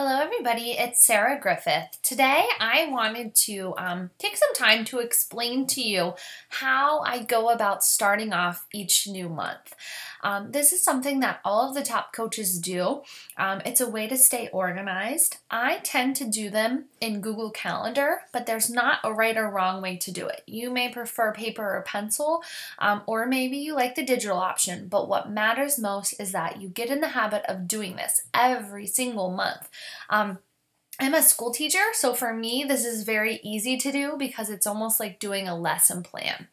Hello, everybody. It's Sarah Griffith. Today, I wanted to take some time to explain to you how I go about starting off each new month. This is something that all of the top coaches do. It's a way to stay organized. I tend to do them in Google Calendar, but there's not a right or wrong way to do it. You may prefer paper or pencil, or maybe you like the digital option, but what matters most is that you get in the habit of doing this every single month. I'm a school teacher, so for me, this is very easy to do because it's almost like doing a lesson plan.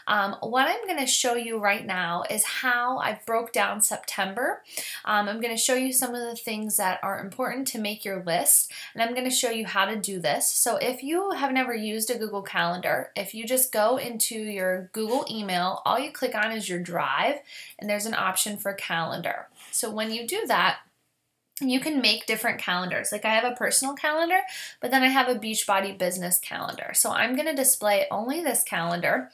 What I'm going to show you right now is how I broke down September. I'm going to show you some of the things that are important to make your list, and I'm going to show you how to do this. So if you have never used a Google Calendar, if you just go into your Google email, all you click on is your Drive, and there's an option for Calendar. So when you do that, you can make different calendars. Like I have a personal calendar, but then I have a Beachbody business calendar. So I'm going to display only this calendar.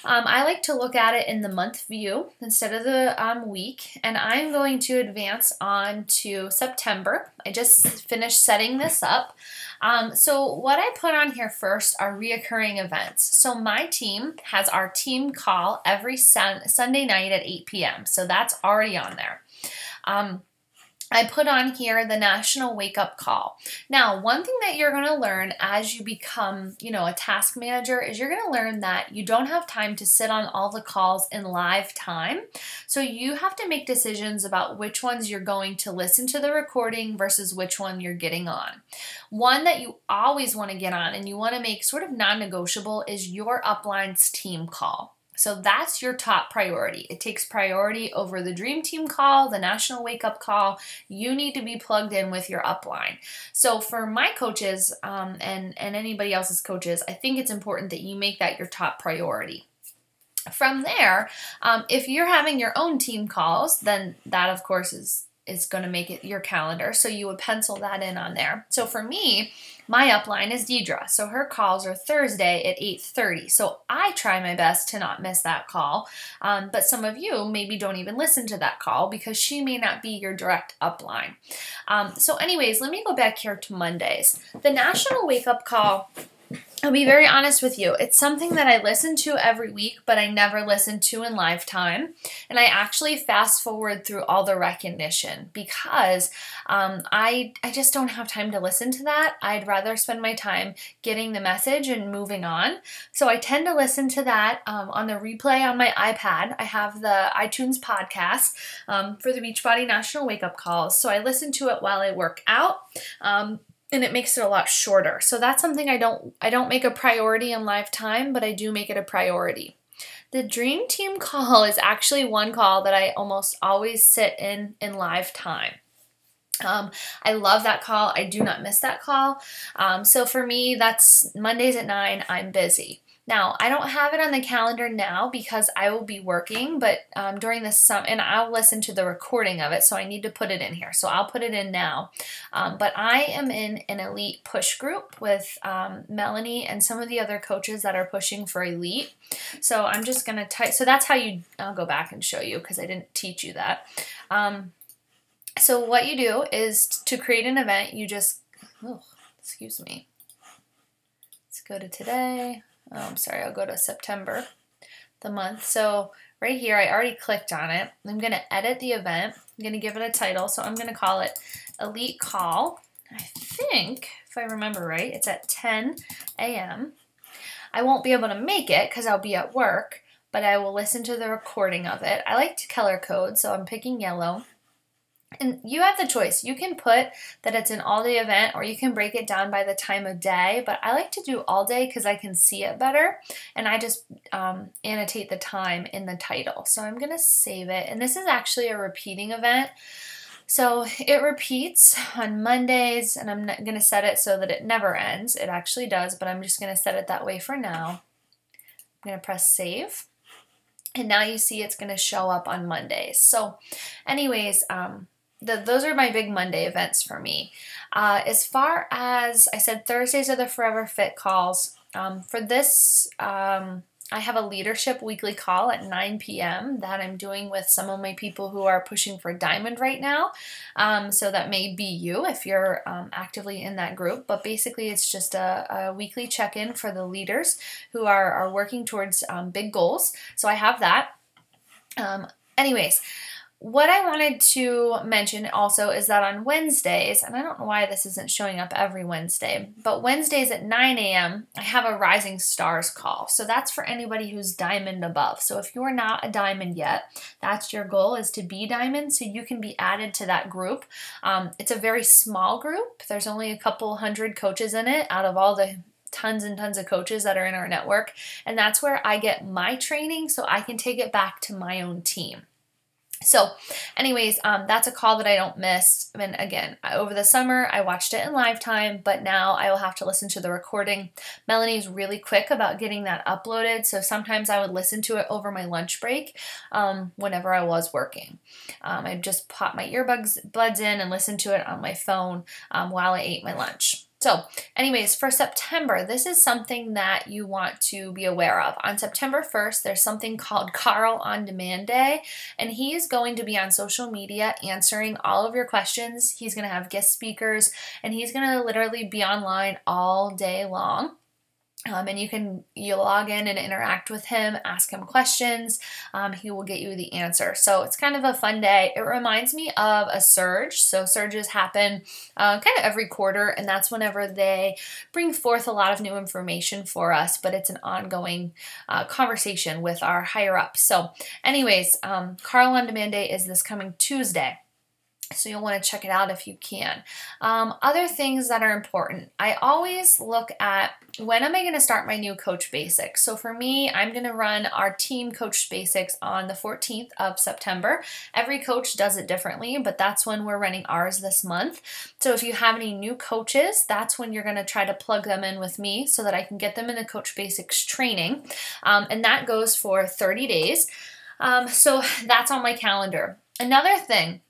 I like to look at it in the month view instead of the week, and I'm going to advance on to September. I just finished setting this up. So what I put on here first are reoccurring events. So my team has our team call every Sunday night at 8 p.m. So that's already on there. I put on here the National Wake Up Call. Now, one thing that you're going to learn as you become, a task manager is you're going to learn that you don't have time to sit on all the calls in live time. So you have to make decisions about which ones you're going to listen to the recording versus which one you're getting on. One that you always want to get on and you want to make sort of non-negotiable is your upline's team call. So that's your top priority. It takes priority over the Dream Team call, the National Wake Up Call. You need to be plugged in with your upline. So for my coaches and anybody else's coaches, I think it's important that you make that your top priority. From there, if you're having your own team calls, then that of course is going to make it your calendar. So you would pencil that in on there. So for me, my upline is Deidre. So her calls are Thursday at 8:30. So I try my best to not miss that call. But some of you maybe don't even listen to that call because she may not be your direct upline. So anyways, let me go back here to Mondays. The National Wake Up Call, I'll be very honest with you. It's something that I listen to every week, but I never listen to in live time. And I actually fast forward through all the recognition because I just don't have time to listen to that. I'd rather spend my time getting the message and moving on. So I tend to listen to that on the replay on my iPad. I have the iTunes podcast for the Beachbody National Wake Up Calls. So I listen to it while I work out. And it makes it a lot shorter. So that's something I don't make a priority in live time, but I do make it a priority. The Dream Team call is actually one call that I almost always sit in live time. I love that call. I do not miss that call. So for me, that's Mondays at 9, I'm busy. Now, I don't have it on the calendar now because I will be working, but during the summer, and I'll listen to the recording of it, so I need to put it in here. So I'll put it in now. But I am in an elite push group with Melanie and some of the other coaches that are pushing for elite. So I'm just going to type, so that's how I'll go back and show you because I didn't teach you that. So what you do is to create an event, you just, excuse me. Let's go to today. I'm sorry, I'll go to September, the month. So right here, I already clicked on it. I'm going to edit the event. I'm going to give it a title. So I'm going to call it Elite Call. I think, if I remember right, it's at 10 a.m. I won't be able to make it because I'll be at work, but I will listen to the recording of it. I like to color code, so I'm picking yellow. And you have the choice. You can put that it's an all-day event or you can break it down by the time of day, but I like to do all day because I can see it better, and I just annotate the time in the title. So I'm going to save it, and this is actually a repeating event. So it repeats on Mondays, and I'm going to set it so that it never ends. It actually does, but I'm just going to set it that way for now. I'm going to press save. And now you see it's going to show up on Mondays. So anyways, those are my big Monday events for me. As far as I said, Thursdays are the Forever Fit calls. For this I have a leadership weekly call at 9 p.m. that I'm doing with some of my people who are pushing for Diamond right now. So that may be you if you're actively in that group. But basically, it's just a weekly check-in for the leaders who are working towards big goals. So I have that. Anyways, what I wanted to mention also is that on Wednesdays, and I don't know why this isn't showing up every Wednesday, but Wednesdays at 9 a.m., I have a Rising Stars call. So that's for anybody who's Diamond above. So if you're not a Diamond yet, that's your goal, is to be Diamond, so you can be added to that group. It's a very small group. There's only a couple hundred coaches in it out of all the tons and tons of coaches that are in our network. And that's where I get my training so I can take it back to my own team. So anyways, that's a call that I don't miss. And again, over the summer, I watched it in live time, but now I will have to listen to the recording. Melanie's really quick about getting that uploaded. So sometimes I would listen to it over my lunch break whenever I was working. I'd just pop my earbuds in and listen to it on my phone while I ate my lunch. So anyways, for September, this is something that you want to be aware of. On September 1st, there's something called Carl On Demand Day, and he is going to be on social media answering all of your questions. He's going to have guest speakers, and he's going to literally be online all day long. And you log in and interact with him, ask him questions. He will get you the answer. So it's kind of a fun day. It reminds me of a surge. So surges happen kind of every quarter, and that's whenever they bring forth a lot of new information for us, but it's an ongoing conversation with our higher ups. So anyways, Carl On Demand Day is this coming Tuesday. So you'll want to check it out if you can. Other things that are important. I always look at, when am I going to start my new Coach Basics? So for me, I'm going to run our team Coach Basics on the 14th of September. Every coach does it differently, but that's when we're running ours this month. So if you have any new coaches, that's when you're going to try to plug them in with me so that I can get them in the Coach Basics training. And that goes for 30 days. So that's on my calendar. Another thing,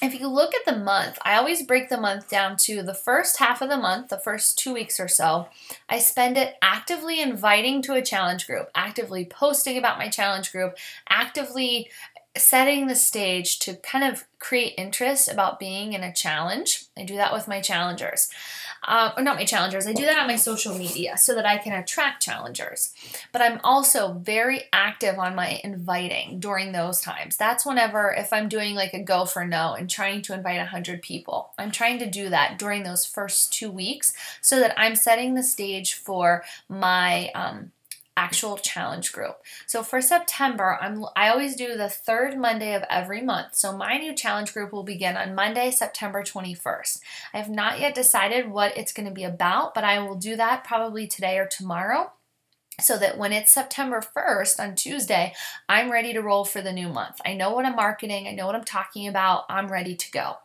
if you look at the month, I always break the month down to the first half of the month, the first 2 weeks or so. I spend it actively inviting to a challenge group, actively posting about my challenge group, actively setting the stage to kind of create interest about being in a challenge. I do that with my challengers. Or not my challengers, I do that on my social media so that I can attract challengers. But I'm also very active on my inviting during those times. That's whenever, if I'm doing like a go for no and trying to invite 100 people, I'm trying to do that during those first 2 weeks so that I'm setting the stage for my actual challenge group. So for September, I always do the third Monday of every month. So my new challenge group will begin on Monday, September 21st. I have not yet decided what it's going to be about, but I will do that probably today or tomorrow, so that when it's September 1st on Tuesday, I'm ready to roll for the new month. I know what I'm marketing. I know what I'm talking about. I'm ready to go.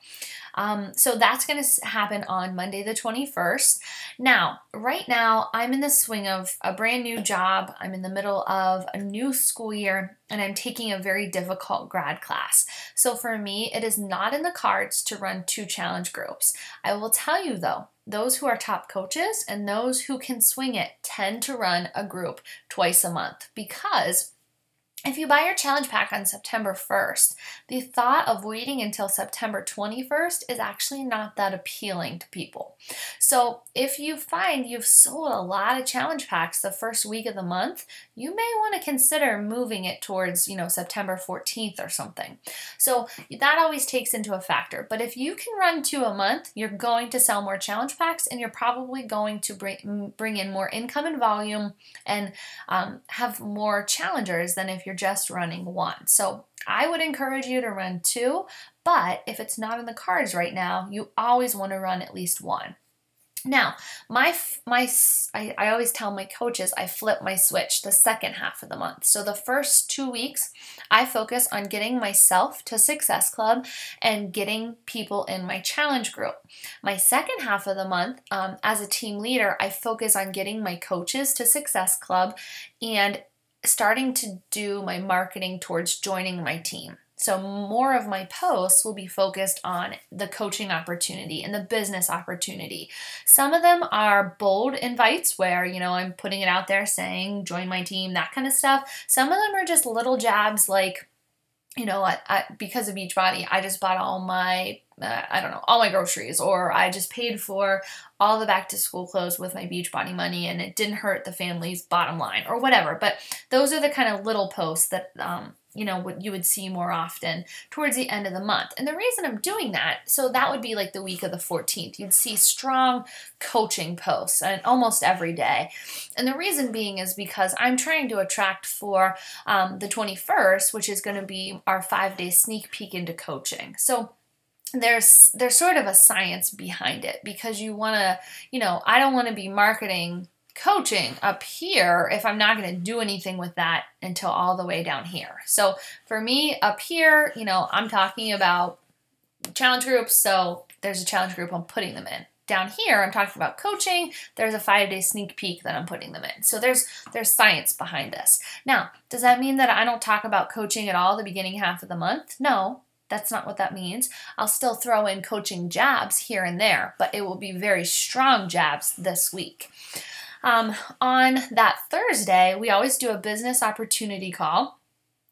So that's going to happen on Monday the 21st. Now, right now, I'm in the swing of a brand new job. I'm in the middle of a new school year, and I'm taking a very difficult grad class. So for me, it is not in the cards to run 2 challenge groups. I will tell you though, those who are top coaches and those who can swing it tend to run a group twice a month, because if you buy your challenge pack on September 1st, the thought of waiting until September 21st is actually not that appealing to people. So if you find you've sold a lot of challenge packs the first week of the month, you may want to consider moving it towards, September 14th or something. So that always takes into a factor. But if you can run 2 a month, you're going to sell more challenge packs, and you're probably going to bring in more income and volume and have more challengers than if you're just running 1. So I would encourage you to run 2, but if it's not in the cards right now, you always want to run at least 1. Now, I always tell my coaches I flip my switch the second half of the month. So the first 2 weeks, I focus on getting myself to Success Club and getting people in my challenge group. My second half of the month, as a team leader, I focus on getting my coaches to Success Club and starting to do my marketing towards joining my team. So more of my posts will be focused on the coaching opportunity and the business opportunity. Some of them are bold invites where, I'm putting it out there saying, join my team, that kind of stuff. Some of them are just little jabs like, because of Beachbody, I just bought all my, all my groceries, or I just paid for all the back to school clothes with my Beachbody money and it didn't hurt the family's bottom line or whatever. But those are the kind of little posts that, what you would see more often towards the end of the month. And the reason I'm doing that, so that would be like the week of the 14th. You'd see strong coaching posts and almost every day. And the reason being is because I'm trying to attract for the 21st, which is going to be our 5-day sneak peek into coaching. So there's sort of a science behind it, because you want to, I don't want to be marketing coaching up here if I'm not going to do anything with that until all the way down here. So for me up here, I'm talking about challenge groups. So there's a challenge group, I'm putting them in. Down here, I'm talking about coaching. There's a 5-day sneak peek that I'm putting them in. So there's science behind this. Now, does that mean that I don't talk about coaching at all the beginning half of the month? No. That's not what that means. I'll still throw in coaching jabs here and there, but it will be very strong jabs this week. On that Thursday, we always do a business opportunity call.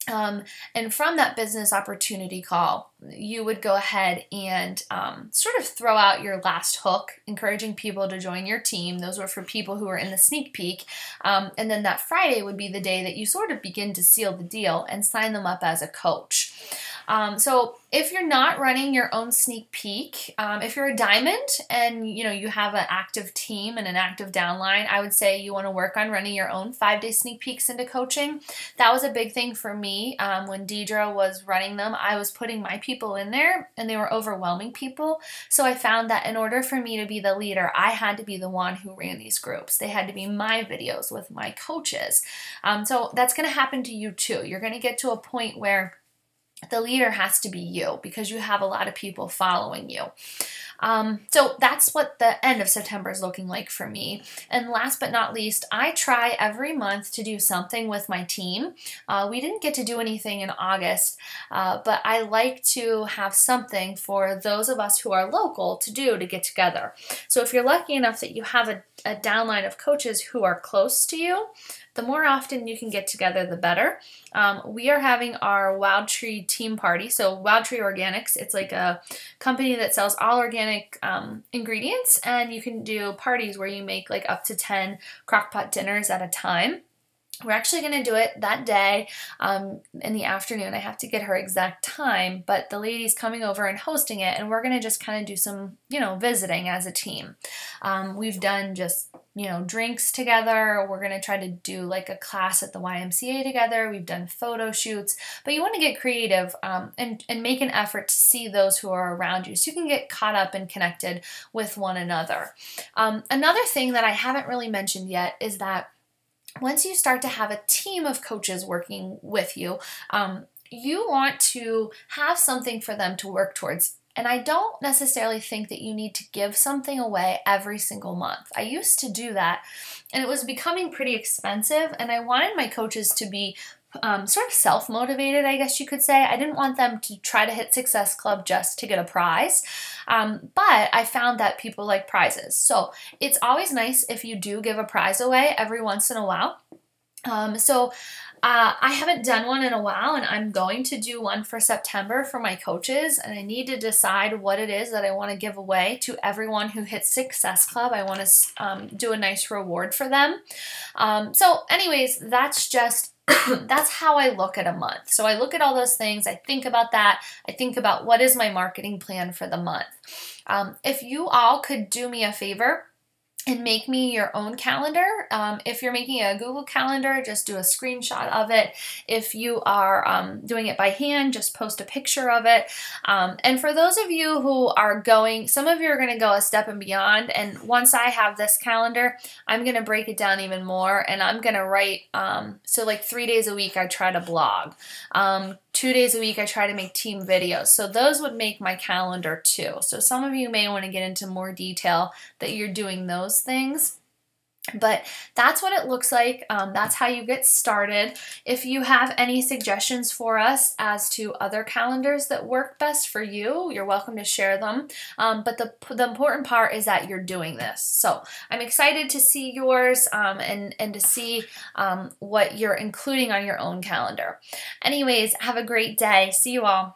And from that business opportunity call, you would go ahead and sort of throw out your last hook, encouraging people to join your team. Those were for people who were in the sneak peek. And then that Friday would be the day that you sort of begin to seal the deal and sign them up as a coach. So if you're not running your own sneak peek, if you're a diamond and you have an active team and an active downline, I would say you want to work on running your own 5-day sneak peeks into coaching. That was a big thing for me. When Deidre was running them, I was putting my people in there and they were overwhelming people. So I found that in order for me to be the leader, I had to be the one who ran these groups. They had to be my videos with my coaches. So that's going to happen to you too. You're going to get to a point where the leader has to be you because you have a lot of people following you. So that's what the end of September is looking like for me. And last but not least, I try every month to do something with my team. We didn't get to do anything in August, but I like to have something for those of us who are local to do to get together. So if you're lucky enough that you have a downline of coaches who are close to you, the more often you can get together, the better. We are having our Wild Tree team party. So Wild Tree Organics, it's like a company that sells all organic ingredients, and you can do parties where you make like up to 10 crock-pot dinners at a time. We're actually going to do it that day in the afternoon. I have to get her exact time, but the lady's coming over and hosting it, and we're going to just kind of do some, visiting as a team. We've done just, drinks together. We're going to try to do like a class at the YMCA together. We've done photo shoots, but you want to get creative and make an effort to see those who are around you so you can get caught up and connected with one another. Another thing that I haven't really mentioned yet is that once you start to have a team of coaches working with you, you want to have something for them to work towards. And I don't necessarily think that you need to give something away every single month. I used to do that, and it was becoming pretty expensive, and I wanted my coaches to be sort of self-motivated, I guess you could say. I didn't want them to try to hit Success Club just to get a prize, but I found that people like prizes. So it's always nice if you do give a prize away every once in a while. I haven't done one in a while, and I'm going to do one for September for my coaches, and I need to decide what it is that I want to give away to everyone who hits Success Club. I want to do a nice reward for them. So anyways, that's just that's how I look at a month. So I look at all those things. I think about that. I think about what is my marketing plan for the month. If you all could do me a favor and make me your own calendar. If you're making a Google Calendar, just do a screenshot of it. If you are doing it by hand, just post a picture of it. And for those of you who are going, some of you are going to go a step and beyond. And once I have this calendar, I'm going to break it down even more. And I'm going to write, so like 3 days a week, I try to blog. 2 days a week, I try to make team videos. So those would make my calendar too. So some of you may want to get into more detail that you're doing those things. But that's what it looks like. That's how you get started. If you have any suggestions for us as to other calendars that work best for you, you're welcome to share them. But the important part is that you're doing this. So I'm excited to see yours and to see what you're including on your own calendar. Anyways, have a great day. See you all.